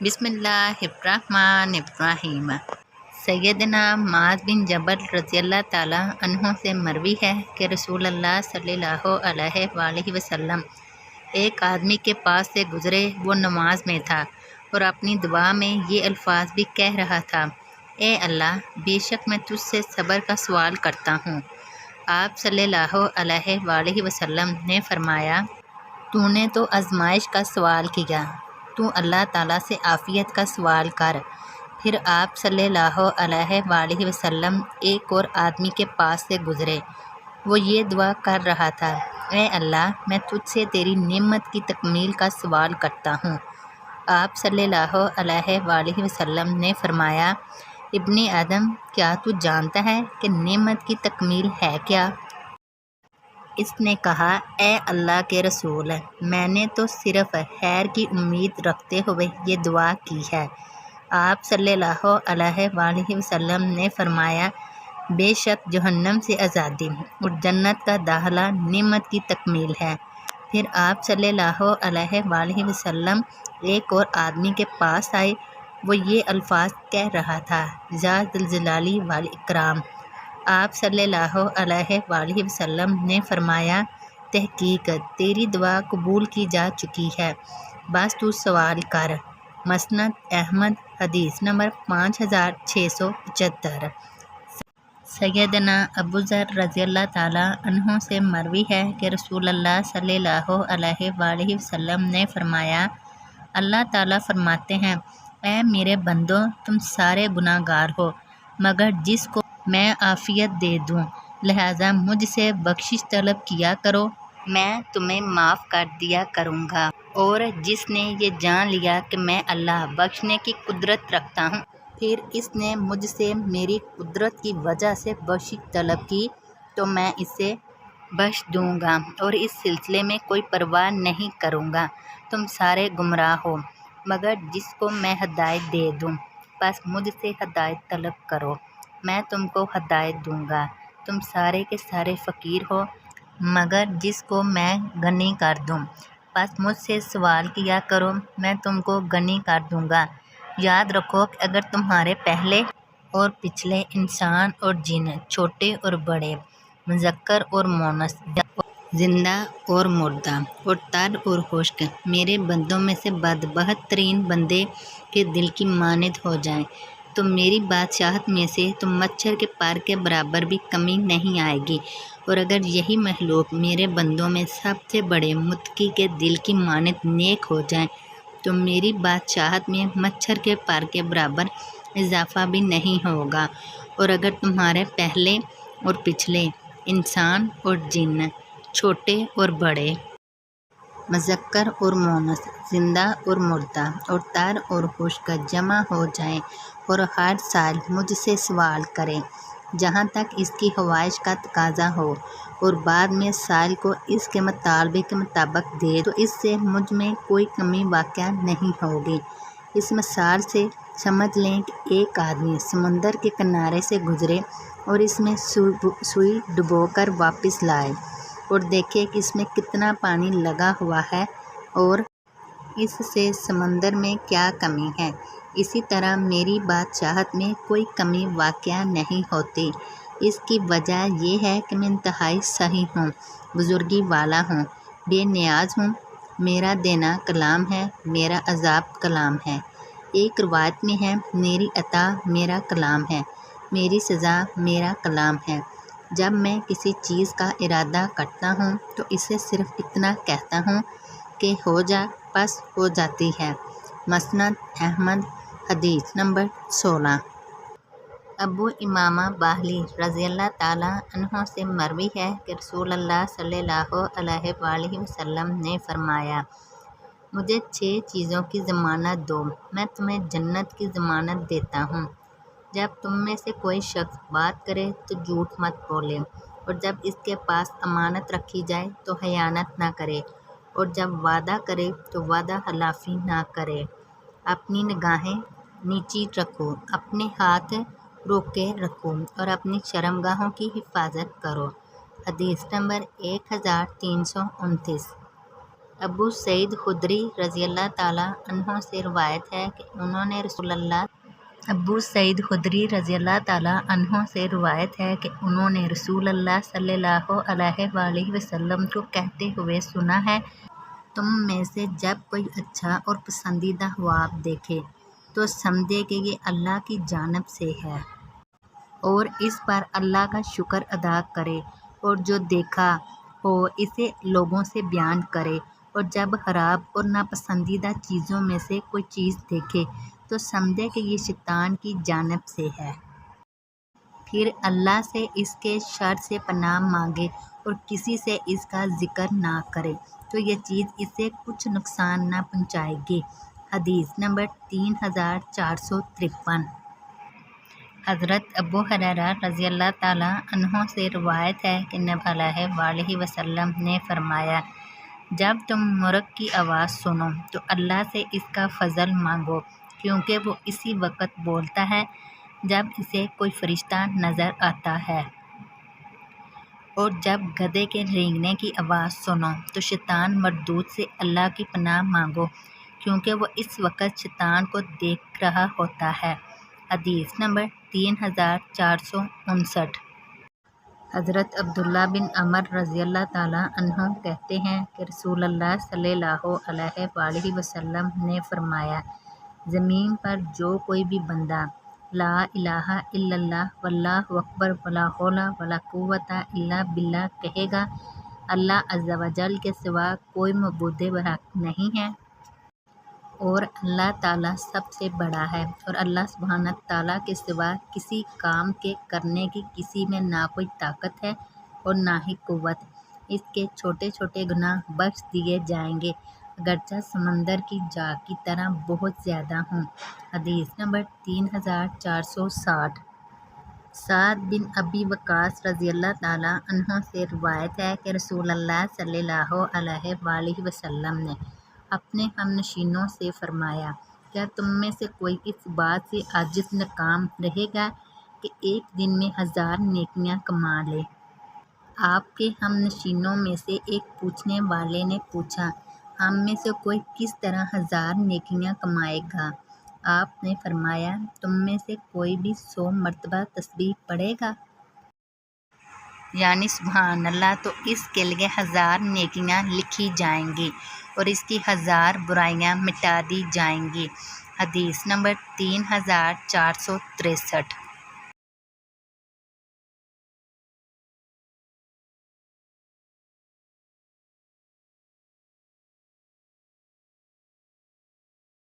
बिस्मिल्लाहिर्रहमानिर्रहीम। सैयदना माज़ बिन जबल रज़ियल्लाहु ताला अन्हो से मरवी है कि रसूलुल्लाह सल्लल्लाहु अलैहि वसल्लम एक आदमी के पास से गुज़रे। वो नमाज में था और अपनी दुआ में ये अल्फाज भी कह रहा था, ए अल्लाह, बेशक मैं तुझसे सब्र का सवाल करता हूँ। आप सल्लल्लाहु अलैहि वसल्लम ने फरमाया, तूने तो आजमाइश का सवाल किया, तू अल्लाह ताला से आफ़ियत का सवाल कर। फिर आप सल्लल्लाहु अलैहि वसल्लम एक और आदमी के पास से गुज़रे। वो ये दुआ कर रहा था, ए अल्लाह, मैं तुझसे तेरी नेमत की तकमील का सवाल करता हूँ। आप सल्लल्लाहु अलैहि वसल्लम ने फरमाया, इब्ने आदम, क्या तू जानता है कि नेमत की तकमील है क्या? इसने कहा, ए अल्लाह के रसूल, मैंने तो सिर्फ़ खैर की उम्मीद रखते हुए ये दुआ की है। आप सल्लल्लाहु अलैहि वसल्लम ने फरमाया, बेशक जहन्नम से आज़ादी और जन्नत का दाखिला नेमत की तकमील है। फिर आप सल्लल्लाहु अलैहि वसल्लम एक और आदमी के पास आए। वो ये अल्फाज कह रहा था, या ज़ुल जलाली वल इकराम। आप सल्लल्लाहु अलैहि वसल्लम ने फरमाया, तहकीक तेरी दुआ कबूल की जा चुकी है, बस तू सवाल कर। मसनद अहमद, हदीस नंबर 5675। सैयदना अबू ज़र रज़ियल्लाहु ताला अन्हो से मरवी है कि रसूलुल्लाह सल्लल्लाहु अलैहि वसल्लम ने फरमाया, अल्लाह ताला फरमाते हैं, ऐ मेरे बंदो, तुम सारे गुनाहगार हो मगर जिसको मैं आफ़ियत दे दूँ, लिहाजा मुझसे बख्शिश तलब किया करो, मैं तुम्हें माफ़ कर दिया करूँगा। और जिसने ये जान लिया कि मैं अल्लाह बख्शने की कुदरत रखता हूँ, फिर इसने मुझसे मेरी कुदरत की वजह से बख्शिश तलब की, तो मैं इसे बख्श दूँगा और इस सिलसिले में कोई परवाह नहीं करूँगा। तुम सारे गुमराह हो मगर जिसको मैं हदायत दे दूँ, बस मुझसे हदायत तलब करो, मैं तुमको हदायत दूँगा। तुम सारे के सारे फ़कीर हो मगर जिसको मैं गनी कर दूँ, बस मुझसे सवाल किया करो, मैं तुमको गनी कर दूँगा। याद रखो कि अगर तुम्हारे पहले और पिछले इंसान और जिन, छोटे और बड़े, मुज़क्कर और मोनस, जिंदा और मुर्दा, और तर और खुश्क मेरे बंदों में से बदबख्तरीन बंदे के दिल की मानिद हो जाएं, तो मेरी बादशाहत में से तुम मच्छर के पर के बराबर भी कमी नहीं आएगी। और अगर यही महलूक मेरे बंदों में सबसे बड़े मुत्की के दिल की मानिद नेक हो जाएं, तो मेरी बादशाहत में मच्छर के पर के बराबर इजाफा भी नहीं होगा। और अगर तुम्हारे पहले और पिछले इंसान और जिन्न, छोटे और बड़े, मुज़क्कर और मोनस, जिंदा और मुर्दा, और तर और खुश्क जमा हो जाएं और हर साल मुझसे सवाल करें जहाँ तक इसकी ख्वाहिश का तकाजा हो, और बाद में साल को इसके मुतालबे के मुताबिक दे, तो इससे मुझ में कोई कमी वाक़या नहीं होगी। इस मिसाल से समझ लें कि एक आदमी समंदर के किनारे से गुजरे और इसमें सुई डुबोकर वापस लाए और देखे कि इसमें कितना पानी लगा हुआ है और इससे समंदर में क्या कमी है। इसी तरह मेरी बादशाहत में कोई कमी वाक़या नहीं होती। इसकी वजह यह है कि मैं इंतहाई सही हूँ, बुजुर्गी वाला हूँ, बेनियाज हूँ, मेरा देना कलाम है, मेरा अज़ाब कलाम है। एक रिवायत में है, मेरी अता मेरा कलाम है, मेरी सज़ा मेरा कलाम है। जब मैं किसी चीज़ का इरादा करता हूँ तो इसे सिर्फ़ इतना कहता हूँ कि हो जा, बस हो जाती है। मसनद अहमद, हदीस नंबर 16। अबू इमामा बाहली रज़ियल्लाहु ताला अन्हो से मरवी है कि रसूलुल्लाह सल्लल्लाहु अलैहि वसल्लम ने फरमाया, मुझे 6 चीज़ों की ज़मानत दो, मैं तुम्हें जन्नत की ज़मानत देता हूँ। जब तुम में से कोई शख्स बात करे तो झूठ मत बोले, और जब इसके पास अमानत रखी जाए तो खयानत ना करे, और जब वादा करे तो वादा खिलाफ़ी ना करे। अपनी निगाहें नीची रखो, अपने हाथ रोके रखो और अपनी शर्मगाहों की हिफाजत करो। हदीस नंबर 1329। ابو سعید خدری رضی اللہ تعالیٰ عنہ سے روایت ہے کہ انہوں نے رسول اللہ صلی اللہ علیہ وآلہ وسلم کو کہتے ہوئے سنا ہے، تم میں سے جب کوئی اچھا اور پسندیدہ خواب دیکھے تو سمجھے کہ یہ اللہ کی جانب سے ہے اور اس پر اللہ کا شکر ادا کرے، اور جو دیکھا ہو اسے لوگوں سے بیان کرے، اور جب خراب اور ناپسندیدہ چیزوں میں سے کوئی چیز دیکھے تو سمجھے کہ یہ شیطان کی جانب سے ہے، پھر اللہ سے اس کے شر سے پناہ مانگے اور کسی سے اس کا ذکر نہ کرے تو یہ چیز اسے کچھ نقصان نہ پہنچائے گی۔ حدیث نمبر 3453۔ حضرت ابو ہریرہ رضی اللہ تعالیٰ عنہ سے روایت ہے کہ نبی صلی اللہ علیہ وسلم نے فرمایا، جب تم مرغ کی آواز سنو تو اللہ سے اس کا فضل مانگو، کیونکہ وہ اسی وقت بولتا ہے جب اسے کوئی فرشتہ نظر آتا ہے، اور جب گدھے کے رینگنے کی آواز سنو تو شیطان مردود سے اللہ کی پناہ مانگو، کیونکہ وہ اس وقت شیطان کو دیکھ رہا ہوتا ہے۔ حدیث نمبر 3459۔ حضرت عبداللہ بن عمر رضی اللہ تعالیٰ عنہ کہتے ہیں کہ رسول اللہ صلی اللہ علیہ وآلہ وسلم نے فرمایا، زمین پر جو کوئی بھی بندہ لا الہ الا اللہ واللہ اکبر ولا حول ولا قوت الا باللہ کہے گا، اللہ عز و جل کے سوا کوئی معبود برحق نہیں ہے اور اللہ تعالیٰ سب سے بڑا ہے، اور اللہ سبحانہ تعالیٰ کے سوا کسی کام کے کرنے کی کسی میں نہ کوئی طاقت ہے اور نہ ہی قوت، اس کے چھوٹے چھوٹے گناہ بخش دیے جائیں گے اگرچہ سمندر کی جا کی طرح بہت زیادہ ہوں۔ حدیث نمبر 3460۔ سعد بن ابی وقاص رضی اللہ تعالیٰ عنہ سے روایت ہے کہ رسول اللہ صلی اللہ علیہ وآلہ وسلم نے اپنے ہم نشینوں سے فرمایا، کیا تم میں سے کوئی اس بات سے عاجز ناکام رہے گا کہ ایک دن میں 1000 نیکیاں کما لے؟ آپ کے ہم نشینوں میں سے ایک پوچھنے والے نے پوچھا، ہم میں سے کوئی کس طرح 1000 نیکیاں کمائے گا؟ آپ نے فرمایا، تم میں سے کوئی بھی 100 مرتبہ تسبیح پڑھے گا، یعنی سبحان اللہ، تو اس کے لیے 1000 نیکیاں لکھی جائیں گی اور اس کی 1000 برائیاں مٹا دی جائیں گی۔ حدیث نمبر 3463۔